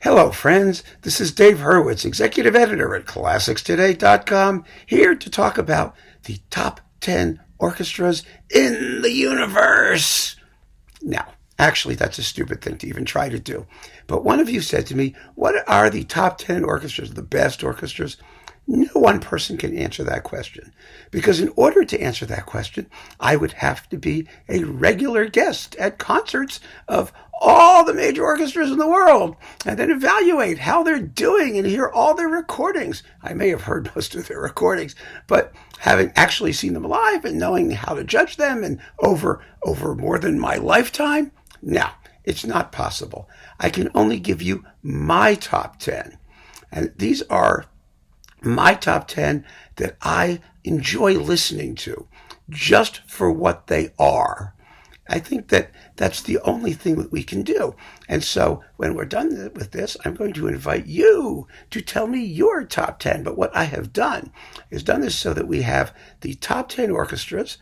Hello, friends. This is Dave Hurwitz, executive editor at ClassicsToday.com, here to talk about the top 10 orchestras in the universe. Now, actually, that's a stupid thing to even try to do. But one of you said to me, what are the top 10 orchestras, the best orchestras? No one person can answer that question, because in order to answer that question, I would have to be a regular guest at concerts of all the major orchestras in the world and then evaluate how they're doing and hear all their recordings. I may have heard most of their recordings, but having actually seen them live and knowing how to judge them and over more than my lifetime, no, it's not possible. I can only give you my top 10. And these are my top 10 that I enjoy listening to just for what they are. I think that that's the only thing that we can do. And so when we're done with this, I'm going to invite you to tell me your top 10. But what I have done is done this so that we have the top 10 orchestras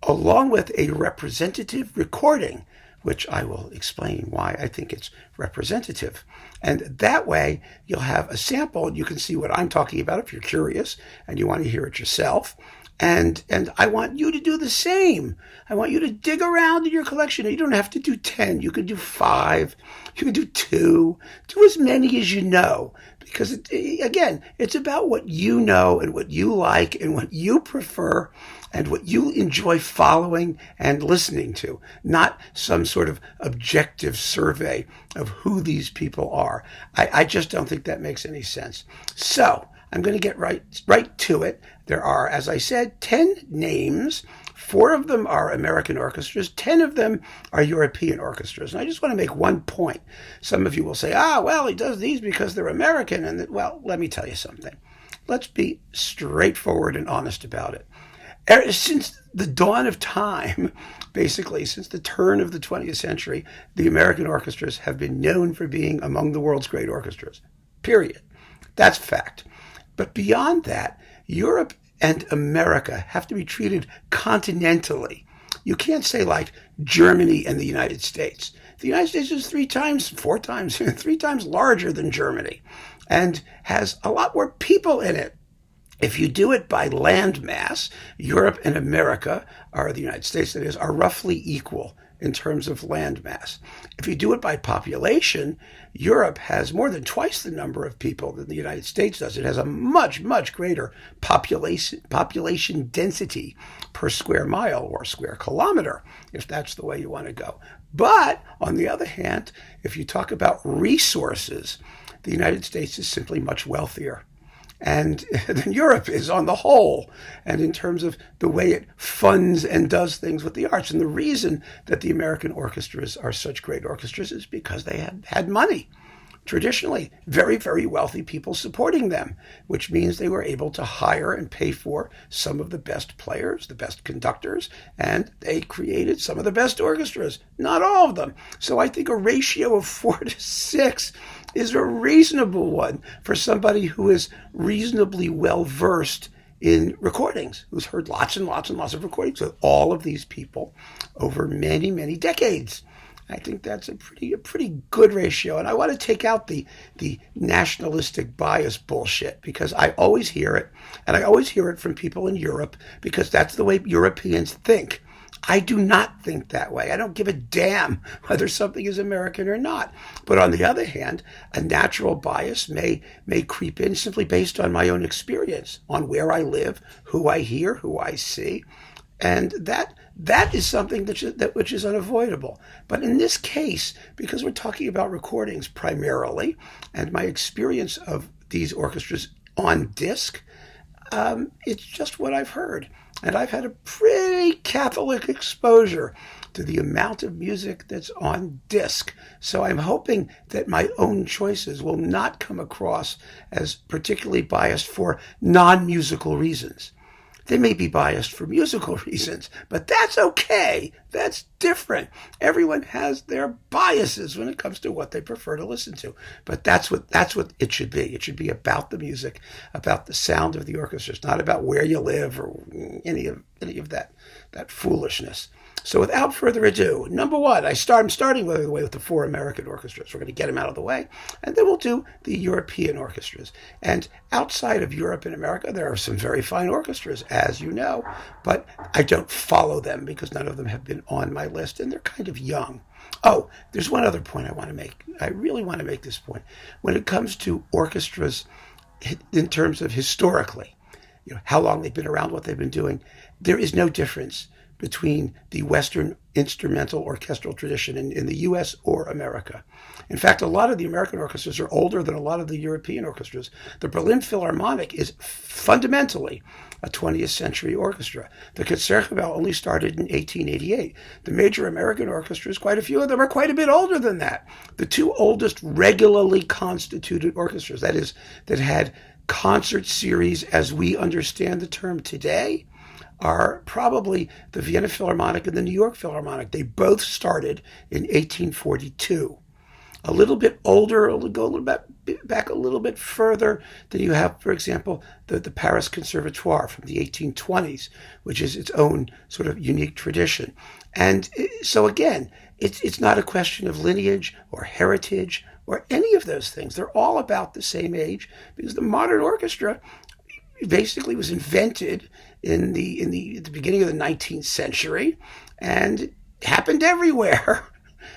along with a representative recording, which I will explain why I think it's representative. And that way, you'll have a sample, and you can see what I'm talking about if you're curious and you want to hear it yourself. And I want you to do the same. I want you to dig around in your collection. You don't have to do 10. You can do 5. You can do 2. Do as many as you know. Because, again, it's about what you know and what you like and what you prefer and what you enjoy following and listening to, not some sort of objective survey of who these people are. I just don't think that makes any sense. So I'm going to get right to it. There are, as I said, 10 names. 4 of them are American orchestras. 10 of them are European orchestras. And I just want to make one point. Some of you will say, well, he does these because they're American. And well, let me tell you something. Let's be straightforward and honest about it. Since the dawn of time, basically, since the turn of the 20th century, the American orchestras have been known for being among the world's great orchestras. Period. That's fact. But beyond that, Europe and America have to be treated continentally. You can't say like Germany and the United States. The United States is 3 times larger than Germany and has a lot more people in it. If you do it by land mass, Europe and America, or the United States that is, are roughly equal in terms of land mass. If you do it by population, Europe has more than twice the number of people than the United States does. It has a much, much greater population density per square mile or square kilometer, if that's the way you want to go. But on the other hand, if you talk about resources, the United States is simply much wealthier and then Europe is on the whole, and in terms of the way it funds and does things with the arts. And the reason that the American orchestras are such great orchestras is because they had money. Traditionally, very, very wealthy people supporting them, which means they were able to hire and pay for some of the best players, the best conductors, and they created some of the best orchestras, not all of them. So I think a ratio of 4 to 6 is a reasonable one for somebody who is reasonably well versed in recordings, who's heard lots and lots and lots of recordings with all of these people over many, many decades. I think that's a pretty good ratio. And I want to take out the nationalistic bias bullshit, because I always hear it, and I always hear it from people in Europe, because that's the way Europeans think. I do not think that way. I don't give a damn whether something is American or not. But on the other hand, a natural bias may creep in simply based on my own experience, on where I live, who I hear, who I see. And that is something which is unavoidable. But in this case, because we're talking about recordings primarily, and my experience of these orchestras on disc, it's just what I've heard. And I've had a pretty Catholic exposure to the amount of music that's on disc. So I'm hoping that my own choices will not come across as particularly biased for non-musical reasons. They may be biased for musical reasons, but that's okay. That's different. Everyone has their biases when it comes to what they prefer to listen to. But that's what it should be. It should be about the music, about the sound of the orchestra. It's not about where you live or any of that foolishness. So without further ado, number one, I'm starting, by the way, with the 4 American orchestras. We're going to get them out of the way, and then we'll do the European orchestras. And outside of Europe and America, there are some very fine orchestras, as you know, but I don't follow them because none of them have been on my list, and they're kind of young. Oh, there's one other point I want to make. I really want to make this point. When it comes to orchestras in terms of historically, how long they've been around, what they've been doing, there is no difference between the Western instrumental orchestral tradition in the U.S. or America. In fact, a lot of the American orchestras are older than a lot of the European orchestras. The Berlin Philharmonic is fundamentally a 20th century orchestra. The Conservatoire only started in 1888. The major American orchestras, quite a few of them, are quite a bit older than that. The 2 oldest regularly constituted orchestras, that is, that had concert series as we understand the term today, are probably the Vienna Philharmonic and the New York Philharmonic. They both started in 1842. A little bit older, go a little bit back a little bit further, than you have, for example, the Paris Conservatoire from the 1820s, which is its own sort of unique tradition. And so again, it's not a question of lineage or heritage or any of those things. They're all about the same age, because the modern orchestra basically was invented at the beginning of the 19th century, and it happened everywhere.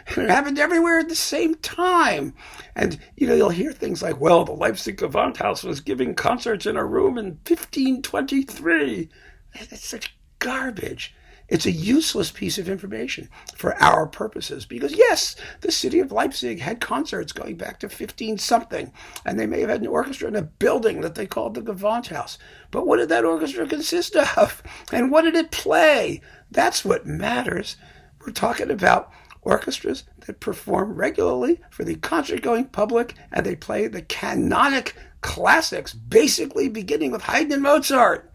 And it happened everywhere at the same time. And, you'll hear things like, well, the Leipzig Gewandhaus was giving concerts in a room in 1523. That's such garbage. It's a useless piece of information for our purposes, because yes, the city of Leipzig had concerts going back to 15-something, and they may have had an orchestra in a building that they called the Gewandhaus. But what did that orchestra consist of? And what did it play? That's what matters. We're talking about orchestras that perform regularly for the concert-going public, and they play the canonic classics, basically beginning with Haydn and Mozart.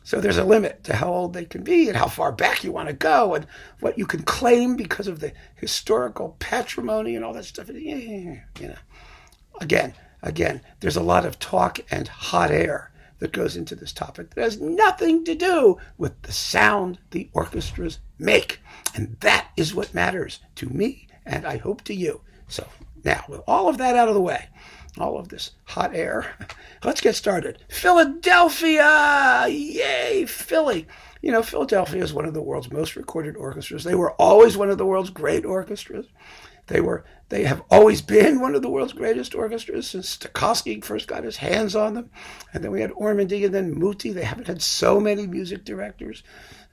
So there's a limit to how old they can be and how far back you want to go and what you can claim because of the historical patrimony and all that stuff. Again, there's a lot of talk and hot air that goes into this topic that has nothing to do with the sound the orchestras make. And that is what matters to me, and I hope to you. So now, with all of that out of the way, all of this hot air, let's get started. Philadelphia! Yay, Philly! Philadelphia is one of the world's most recorded orchestras. They were always one of the world's great orchestras. They have always been one of the world's greatest orchestras since Stokowski first got his hands on them. And then we had Ormandy and then Muti. They haven't had so many music directors.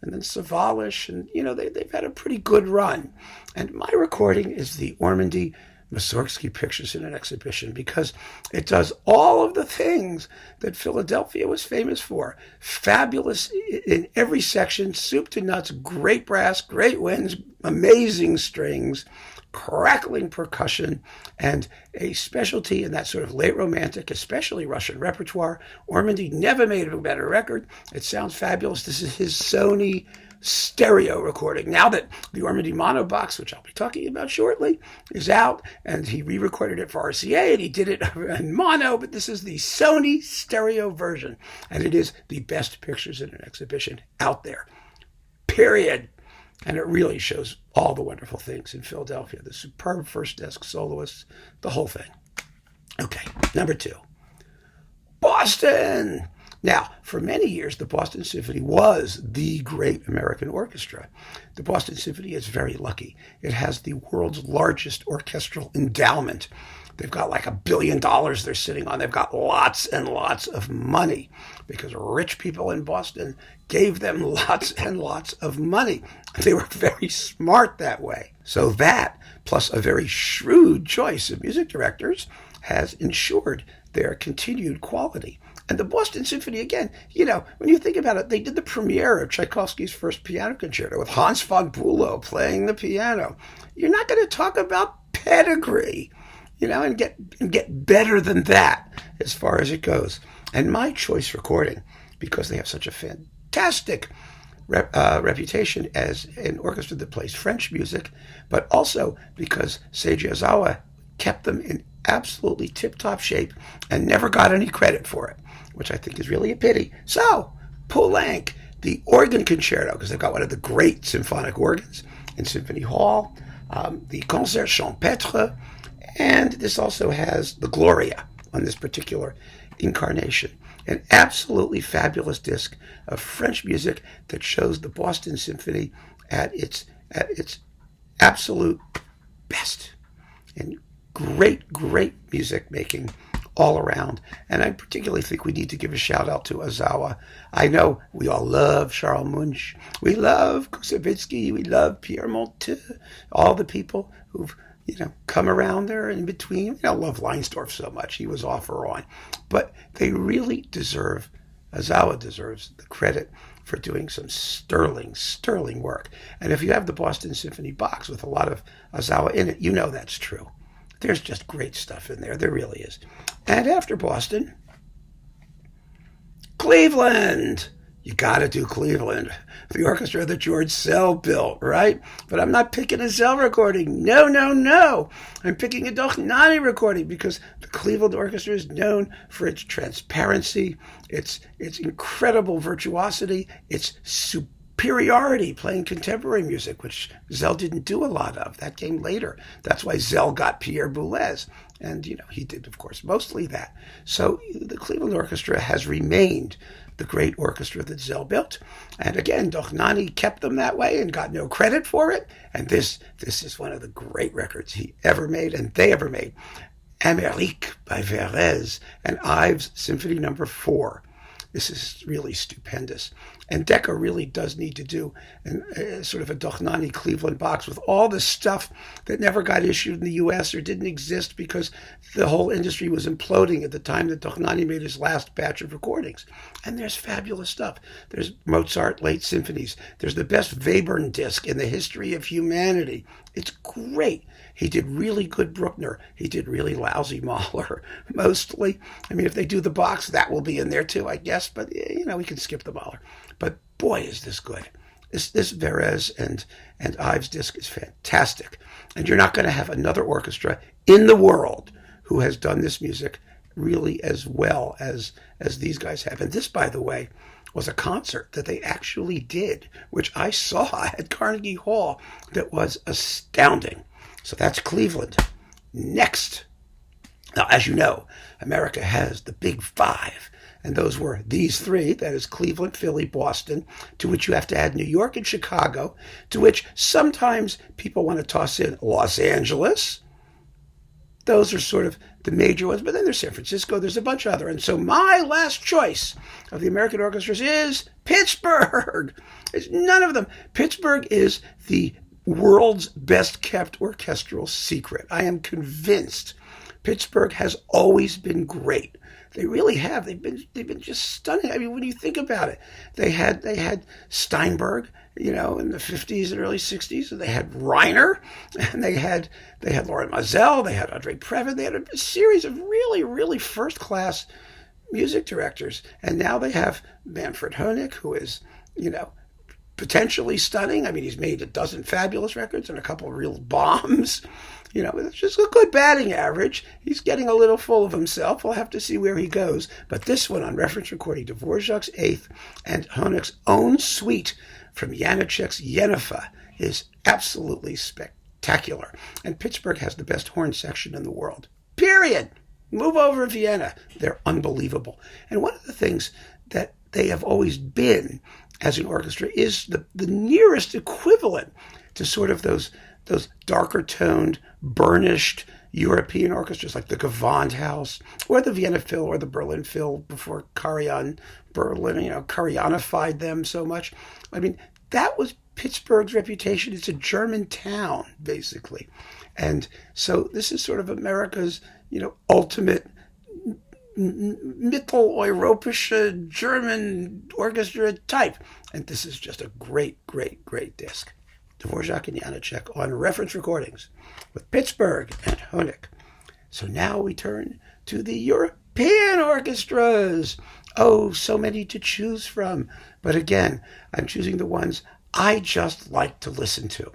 And then Sawallisch. And, they've had a pretty good run. And my recording is the Ormandy Mussorgsky Pictures in an Exhibition, because it does all of the things that Philadelphia was famous for. Fabulous in every section, soup to nuts, great brass, great winds, amazing strings, crackling percussion, and a specialty in that sort of late romantic, especially Russian repertoire. Ormandy never made a better record. It sounds fabulous. This is his Sony stereo recording. Now that the Ormandy mono box, which I'll be talking about shortly, is out, and he re-recorded it for RCA, and he did it in mono, but this is the Sony stereo version, and it is the best pictures in an exhibition out there, period. And it really shows all the wonderful things in Philadelphia, the superb first desk soloists, the whole thing. Okay, number 2, Boston. Now, for many years, the Boston Symphony was the great American orchestra. The Boston Symphony is very lucky. It has the world's largest orchestral endowment. They've got like $1 billion they're sitting on. They've got lots and lots of money because rich people in Boston gave them lots and lots of money. They were very smart that way. So that, plus a very shrewd choice of music directors, has ensured their continued quality. And the Boston Symphony, again, when you think about it, they did the premiere of Tchaikovsky's first piano concerto with Hans von Bülow playing the piano. You're not going to talk about pedigree, and get better than that as far as it goes. And my choice recording, because they have such a fantastic reputation as an orchestra that plays French music, but also because Seiji Ozawa kept them in absolutely tip-top shape and never got any credit for it, which I think is really a pity. So, Poulenc, the Organ Concerto, because they've got one of the great symphonic organs in Symphony Hall, the Concert Champêtre, and this also has the Gloria on this particular incarnation. An absolutely fabulous disc of French music that shows the Boston Symphony at its absolute best. And great music making all around. And I particularly think we need to give a shout out to Ozawa. I know we all love Charles Munch. We love Stravinsky. We love Pierre Monteux. All the people who've come around there in between. I love Leinsdorf so much. He was off or on. But they really Ozawa deserves the credit for doing some sterling work. And if you have the Boston Symphony box with a lot of Ozawa in it, that's true. There's just great stuff in there. There really is. And after Boston, Cleveland. You got to do Cleveland. The orchestra that George Szell built, right? But I'm not picking a Szell recording. No. I'm picking a Dochnani recording because the Cleveland Orchestra is known for its transparency, its incredible virtuosity, its superiority playing contemporary music, which Szell didn't do a lot of. That came later. That's why Szell got Pierre Boulez. And, he did, of course, mostly that. So the Cleveland Orchestra has remained the great orchestra that Szell built. And again, Dochnani kept them that way and got no credit for it. And this is one of the great records he ever made and they ever made. Amérique by Varese and Ives Symphony No. 4. This is really stupendous. And Decca really does need to do sort of a Dochnani Cleveland box with all the stuff that never got issued in the U.S. or didn't exist because the whole industry was imploding at the time that Dochnani made his last batch of recordings. And there's fabulous stuff. There's Mozart late symphonies. There's the best Webern disc in the history of humanity. It's great. He did really good Bruckner. He did really lousy Mahler, mostly. I mean, if they do the box, that will be in there too, I guess. But, we can skip the Mahler. But boy, is this good. This Varese and Ives disc is fantastic. And you're not going to have another orchestra in the world who has done this music really as well as these guys have. And this, by the way, was a concert that they actually did, which I saw at Carnegie Hall, that was astounding. So that's Cleveland. Next. Now, as you know, America has the big five. And those were these three, that is Cleveland, Philly, Boston, to which you have to add New York and Chicago, to which sometimes people want to toss in Los Angeles. Those are sort of the major ones, but then there's San Francisco, there's a bunch of other. And so my last choice of the American orchestras is Pittsburgh. It's none of them. Pittsburgh is the world's best kept orchestral secret. I am convinced Pittsburgh has always been great. They really have. They've been just stunning. I mean, when you think about it, they had Steinberg, in the 50s and early 60s, and they had Reiner, and they had Laurent Mazel, they had Andre Previn, they had a series of really, really first-class music directors. And now they have Manfred Honeck, who is, potentially stunning. I mean, he's made a dozen fabulous records and a couple of real bombs. It's just a good batting average. He's getting a little full of himself. We'll have to see where he goes. But this one on reference recording, Dvorak's Eighth and Honeck's own suite from Janacek's Jennifer, is absolutely spectacular. And Pittsburgh has the best horn section in the world. Period. Move over Vienna. They're unbelievable. And one of the things that they have always been as an orchestra is the nearest equivalent to sort of those darker toned, burnished European orchestras like the Gewandhaus or the Vienna Phil or the Berlin Phil before Karajan Berlin, Karajanified them so much. I mean, that was Pittsburgh's reputation. It's a German town, basically. And so this is sort of America's, ultimate Mitteleuropäische German orchestra type. And this is just a great disc. Dvorak and Janacek on reference recordings with Pittsburgh and Honeck. So now we turn to the European orchestras. Oh, so many to choose from. But again, I'm choosing the ones I just like to listen to,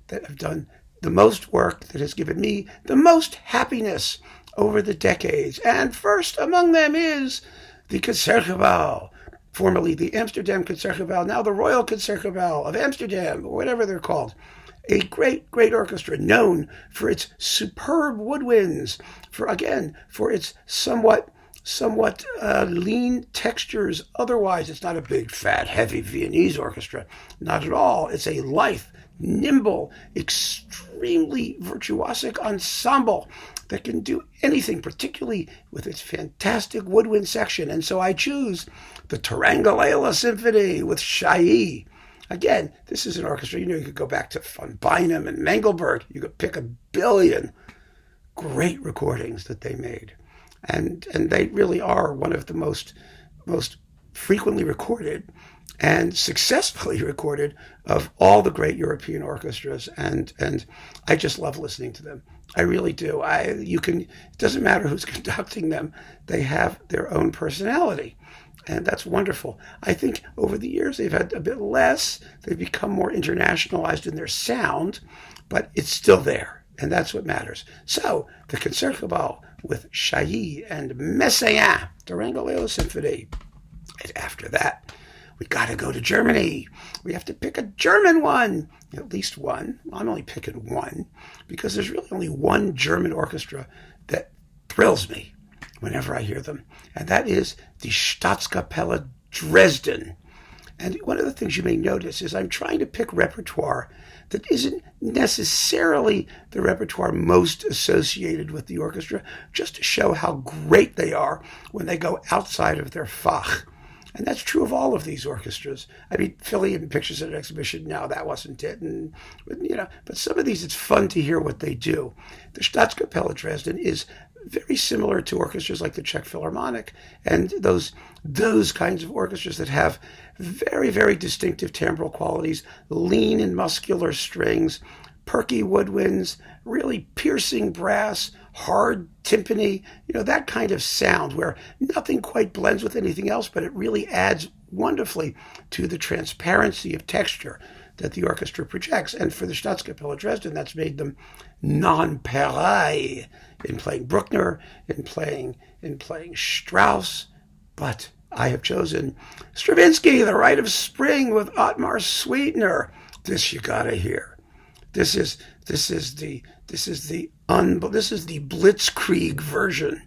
that have done the most work, that has given me the most happiness over the decades. And first among them is the Conservatoire formerly the Amsterdam Concertagebouw, now the Royal Concertagebouw of Amsterdam, or whatever they're called. A great, great orchestra known for its superb woodwinds, for its somewhat lean textures. Otherwise, it's not a big, fat, heavy Viennese orchestra. Not at all. It's a lithe, nimble, extremely virtuosic ensemble that can do anything, particularly with its fantastic woodwind section. And so I choose the Tarangalela Symphony with Cheye. Again, this is an orchestra, you could go back to von Beinum and Mengelberg. You could pick a billion great recordings that they made. And they really are one of the most frequently recorded and successfully recorded of all the great European orchestras. And I just love listening to them. I really do. It doesn't matter who's conducting them. They have their own personality. And that's wonderful. I think over the years they've had a bit less. They've become more internationalized in their sound, but it's still there. And that's what matters. So, the Concertagebouw with Cheye and Messiaen, Tarangalela Symphony. And after that, we got to go to Germany. We have to pick a German one, at least one. I'm only picking one because there's really only one German orchestra that thrills me whenever I hear them, and that is the Staatskapelle Dresden. And one of the things you may notice is I'm trying to pick repertoire that isn't necessarily the repertoire most associated with the orchestra, just to show how great they are when they go outside of their Fach. And that's true of all of these orchestras. I mean, Philly in Pictures at an Exhibition, no, that wasn't it. And, but some of these, it's fun to hear what they do. The Staatskapelle Dresden is very similar to orchestras like the Czech Philharmonic and those kinds of orchestras that have very, very distinctive timbral qualities, lean and muscular strings, perky woodwinds, really piercing brass, hard timpani, that kind of sound where nothing quite blends with anything else, but it really adds wonderfully to the transparency of texture that the orchestra projects. And for the Staatskapelle Dresden, that's made them non-pareil in playing Bruckner, in playing Strauss. But I have chosen Stravinsky, The Rite of Spring with Ottmar Sweetener. This you gotta hear. This is the Blitzkrieg version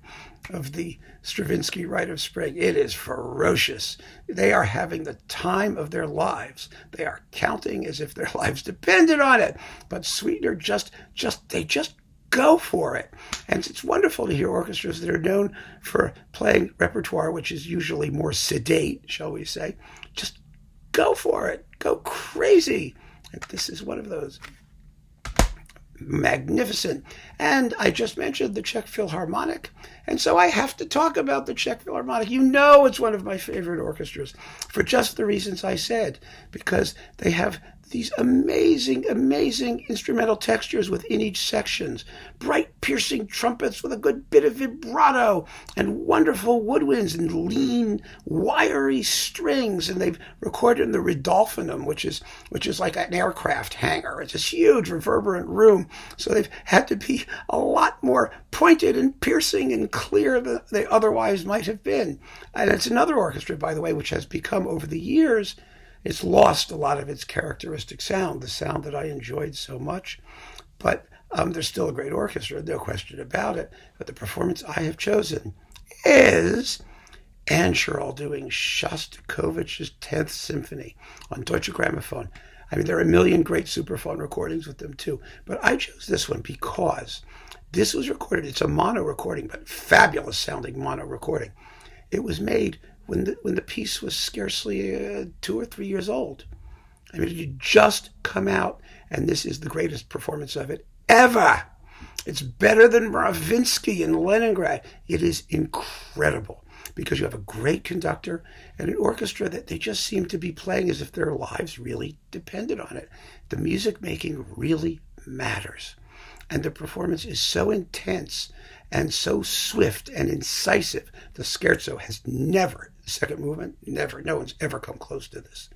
of the Stravinsky Rite of Spring. It is ferocious. They are having the time of their lives. They are counting as if their lives depended on it. But Sweetener just go for it. And it's wonderful to hear orchestras that are known for playing repertoire, which is usually more sedate, shall we say. Just go for it. Go crazy. And this is one of those. Magnificent. And I just mentioned the Czech Philharmonic, and so I have to talk about the Czech Philharmonic. It's one of my favorite orchestras for just the reasons I said, because they have these amazing, amazing instrumental textures within each sections, bright, piercing trumpets with a good bit of vibrato, and wonderful woodwinds and lean, wiry strings. And they've recorded in the Ridolfinum, which is like an aircraft hangar. It's this huge reverberant room. So they've had to be a lot more pointed and piercing and clear than they otherwise might have been. And it's another orchestra, by the way, which has become, over the years, it's lost a lot of its characteristic sound, the sound that I enjoyed so much. But they're still a great orchestra, no question about it. But the performance I have chosen is Anshirl doing Shostakovich's 10th Symphony on Deutsche Grammophon. I mean, there are a million great Superphone recordings with them too. But I chose this one because this was recorded. It's a mono recording, but fabulous sounding mono recording. It was made when the piece was scarcely 2 or 3 years old. I mean, it had just come out, and this is the greatest performance of it ever. It's better than Mravinsky in Leningrad. It is incredible because you have a great conductor and an orchestra that they just seem to be playing as if their lives really depended on it. The music making really matters. And the performance is so intense and so swift and incisive. The scherzo has never, the second movement, never, no one's ever come close to this.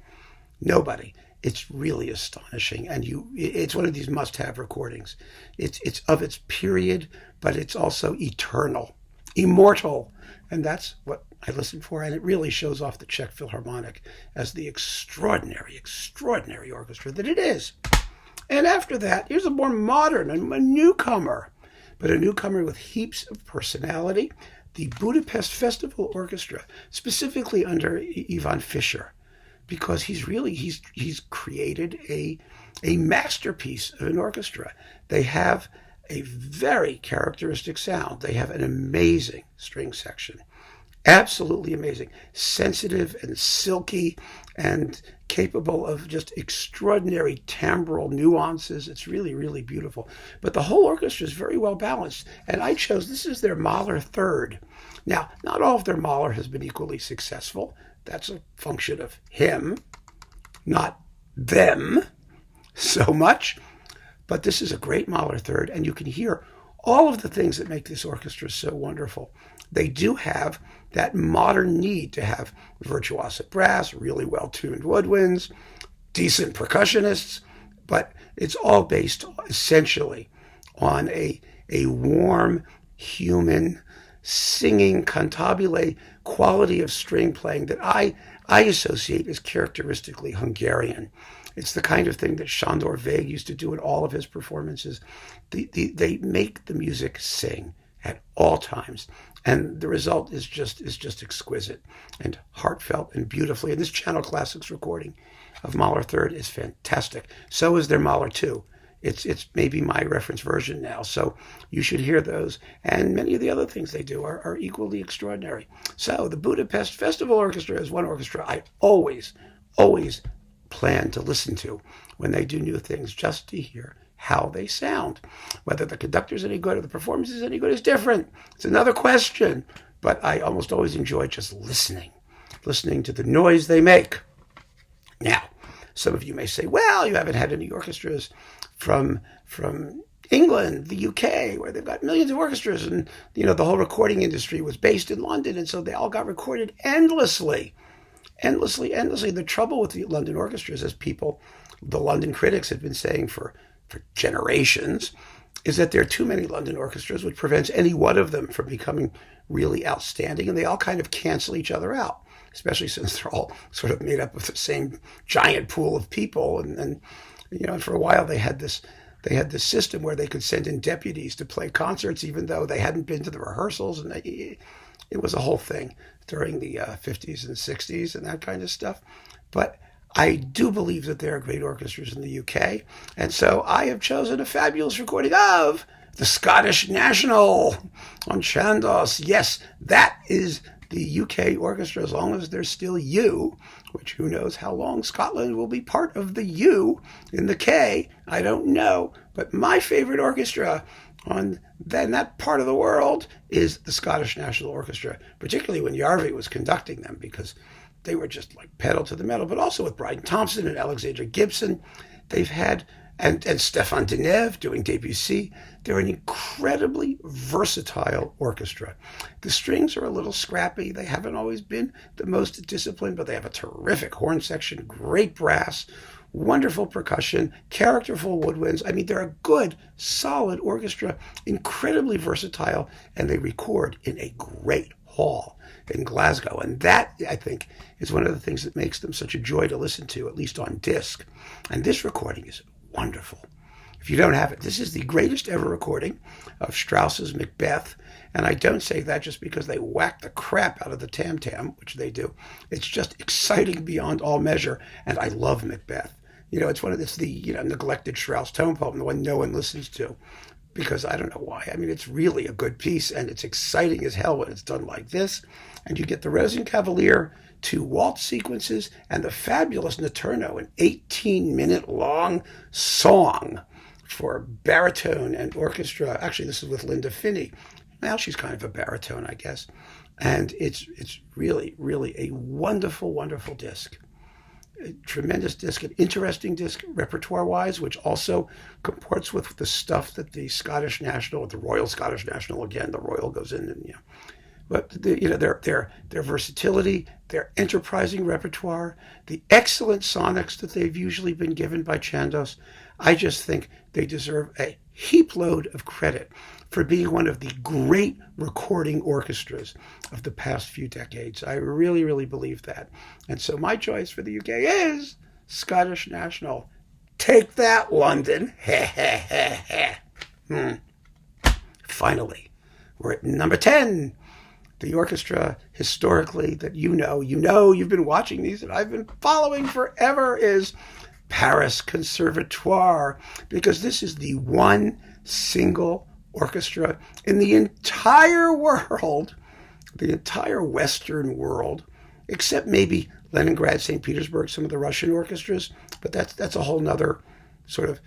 Nobody. It's really astonishing. And it's one of these must-have recordings. It's of its period, but it's also eternal. immortal. And that's what I listen for. And it really shows off the Czech Philharmonic as the extraordinary, extraordinary orchestra that it is. And after that, here's a more modern, a newcomer, but a newcomer with heaps of personality, the Budapest Festival Orchestra, specifically under Ivan Fischer, because he's created a masterpiece of an orchestra. They have a very characteristic sound. They have an amazing string section. Absolutely amazing. Sensitive and silky and capable of just extraordinary timbral nuances. It's really, really beautiful. But the whole orchestra is very well balanced. And I chose, this is their Mahler third. Now, not all of their Mahler has been equally successful. That's a function of him, not them so much. But this is a great Mahler third, and you can hear all of the things that make this orchestra so wonderful. They do have that modern need to have virtuosic brass, really well-tuned woodwinds, decent percussionists, but it's all based essentially on a warm, human, singing, cantabile quality of string playing that I associate as characteristically Hungarian. It's the kind of thing that Sándor Vég used to do in all of his performances. They make the music sing at all times, and the result is just exquisite and heartfelt and beautifully. And this Channel Classics recording of Mahler Third is fantastic. So is their Mahler Two. It's maybe my reference version now, so you should hear those. And many of the other things they do are equally extraordinary. So the Budapest Festival Orchestra is one orchestra I always plan to listen to when they do new things, just to hear how they sound. Whether the conductor's any good or the performance is any good is different. It's another question. But I almost always enjoy just listening to the noise they make. Now, some of you may say, well, you haven't had any orchestras from England, the UK, where they've got millions of orchestras, and the whole recording industry was based in London, and so they all got recorded endlessly. The trouble with the London orchestras, as the London critics have been saying for generations, is that there are too many London orchestras, which prevents any one of them from becoming really outstanding, and they all kind of cancel each other out, especially since they're all sort of made up of the same giant pool of people. And for a while they had this system where they could send in deputies to play concerts even though they hadn't been to the rehearsals, and it was a whole thing during the 50s and 60s and that kind of stuff. But I do believe that there are great orchestras in the UK, and so I have chosen a fabulous recording of the Scottish National on Chandos. Yes, that is the UK orchestra, as long as there's still U, which who knows how long Scotland will be part of the U in the K. I don't know. But my favorite orchestra in that part of the world is the Scottish National Orchestra, particularly when Jarve was conducting them, because they were just like pedal to the metal, but also with Bryden Thompson and Alexander Gibson. They've had, and Stéphane Deneuve doing Debussy. They're an incredibly versatile orchestra. The strings are a little scrappy. They haven't always been the most disciplined, but they have a terrific horn section, great brass, wonderful percussion, characterful woodwinds. I mean, they're a good, solid orchestra, incredibly versatile, and they record in a great hall in Glasgow. And that, I think, is one of the things that makes them such a joy to listen to, at least on disc. And this recording is wonderful. If you don't have it, this is the greatest ever recording of Strauss's Macbeth. And I don't say that just because they whack the crap out of the tam-tam, which they do. It's just exciting beyond all measure. And I love Macbeth. It's the neglected Strauss tone poem, the one no one listens to, because I don't know why. I mean, it's really a good piece, and it's exciting as hell when it's done like this. And you get the Rosenkavalier 2 waltz sequences and the fabulous Notturno, an 18-minute long song for baritone and orchestra. Actually, this is with Linda Finney. Well, she's kind of a baritone, I guess. And it's really, really a wonderful, wonderful disc. A tremendous disc, an interesting disc repertoire-wise, which also comports with the stuff that the Scottish National, the Royal Scottish National, again, the Royal goes in, and but their versatility, their enterprising repertoire, the excellent sonics that they've usually been given by Chandos, I just think they deserve a heap load of credit. for being one of the great recording orchestras of the past few decades. I really, really believe that. And so my choice for the UK is Scottish National. Take that, London. Finally, we're at number 10. The orchestra, historically, that you've been watching these and I've been following forever, is Paris Conservatoire, because this is the one single orchestra in the entire world, the entire Western world, except maybe Leningrad, St. Petersburg, some of the Russian orchestras, but that's a whole nother sort of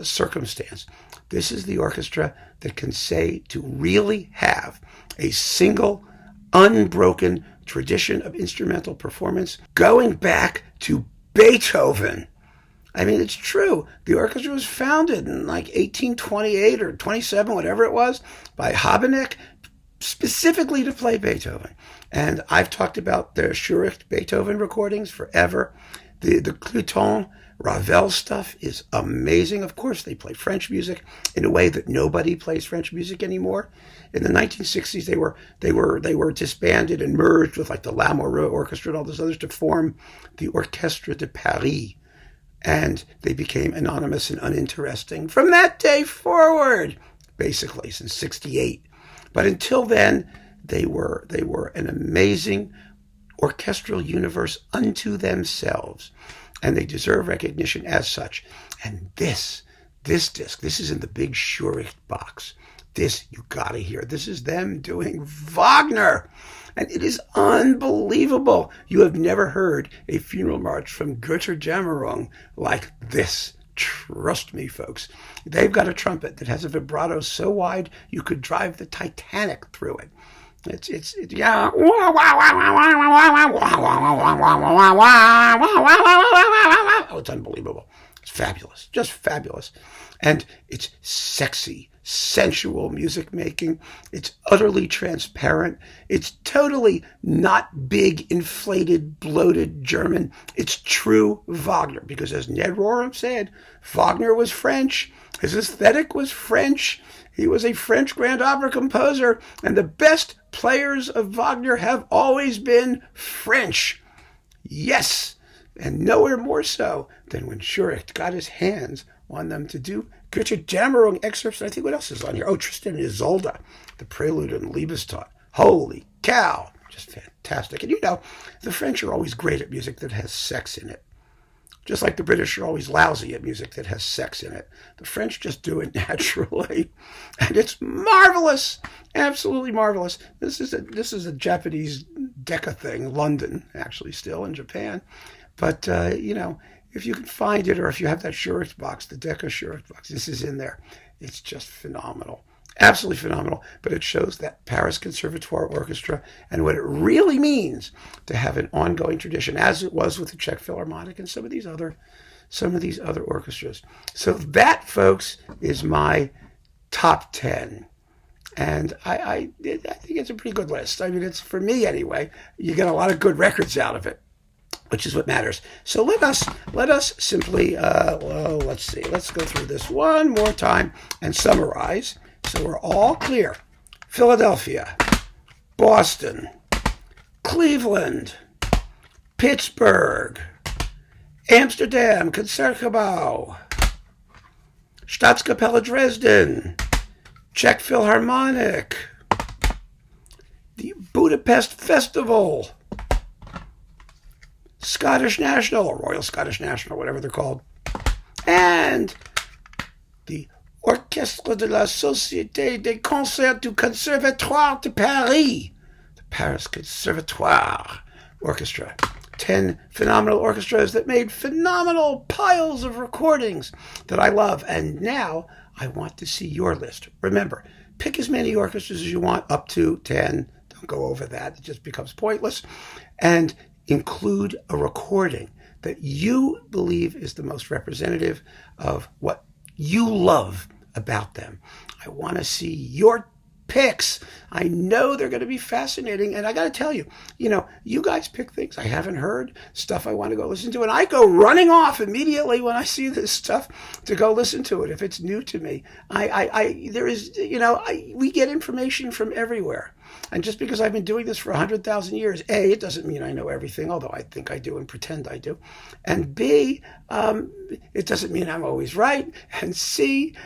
circumstance. This is the orchestra that can say to really have a single, unbroken tradition of instrumental performance going back to Beethoven. I mean, it's true. The orchestra was founded in like 1828 or 27, whatever it was, by Habeneck, specifically to play Beethoven. And I've talked about the Schuricht Beethoven recordings forever. The Cluton Ravel stuff is amazing. Of course, they play French music in a way that nobody plays French music anymore. In the 1960s, they were disbanded and merged with like the Lamoureux Orchestra and all those others to form the Orchestra de Paris. And they became anonymous and uninteresting from that day forward, basically, since 68. But until then, they were an amazing orchestral universe unto themselves. And they deserve recognition as such. And this disc, this is in the big Schuricht box. This, you gotta hear. This is them doing Wagner. And it is unbelievable. You have never heard a funeral march from Götterdämmerung like this. Trust me, folks. They've got a trumpet that has a vibrato so wide you could drive the Titanic through it. It's yeah. Oh, it's unbelievable. It's fabulous. Just fabulous. And it's sexy, sensual music making. It's utterly transparent. It's totally not big, inflated, bloated German. It's true Wagner. Because as Ned Rorem said, Wagner was French. His aesthetic was French. He was a French grand opera composer. And the best players of Wagner have always been French. Yes. And nowhere more so than when Schuricht got his hands on them to do Götterdämmerung excerpts. I think what else is on here? Oh, Tristan and Isolde, the prelude and Liebestod. Holy cow. Just fantastic. And you know, the French are always great at music that has sex in it. Just like the British are always lousy at music that has sex in it. The French just do it naturally. And it's marvelous. Absolutely marvelous. This is a Japanese Decca thing. London, actually, still in Japan. But, you know, if you can find it, or if you have that Schuricht box, the Decca Schuricht box, this is in there. It's just phenomenal. Absolutely phenomenal. But it shows that Paris Conservatoire Orchestra and what it really means to have an ongoing tradition, as it was with the Czech Philharmonic and some of these other orchestras. So that, folks, is my top 10. And I think it's a pretty good list. I mean, it's, for me anyway, you get a lot of good records out of it, which is what matters. So let us simply, let's see. Let's go through this one more time and summarize so we're all clear. Philadelphia, Boston, Cleveland, Pittsburgh, Amsterdam, Concertgebouw, Staatskapelle Dresden, Czech Philharmonic, the Budapest Festival, Scottish National, or Royal Scottish National, whatever they're called, and the Orchestra de la Société des Concerts du Conservatoire de Paris, the Paris Conservatoire Orchestra. 10 phenomenal orchestras that made phenomenal piles of recordings that I love. And now I want to see your list. Remember, pick as many orchestras as you want, up to 10. Don't go over that. It just becomes pointless. And include a recording that you believe is the most representative of what you love about them. I want to see your picks. I know they're going to be fascinating. And I got to tell you, you guys pick things I haven't heard, stuff I want to go listen to. And I go running off immediately when I see this stuff to go listen to it if it's new to me. We get information from everywhere. And just because I've been doing this for 100,000 years, A, it doesn't mean I know everything, although I think I do and pretend I do. And B, it doesn't mean I'm always right. And C,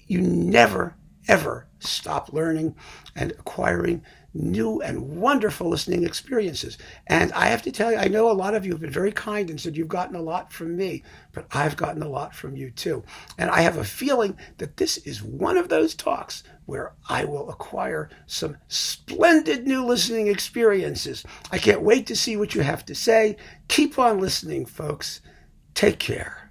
you never, ever stop learning and acquiring new and wonderful listening experiences. And I have to tell you, I know a lot of you have been very kind and said you've gotten a lot from me, but I've gotten a lot from you too. And I have a feeling that this is one of those talks where I will acquire some splendid new listening experiences. I can't wait to see what you have to say. Keep on listening, folks. Take care.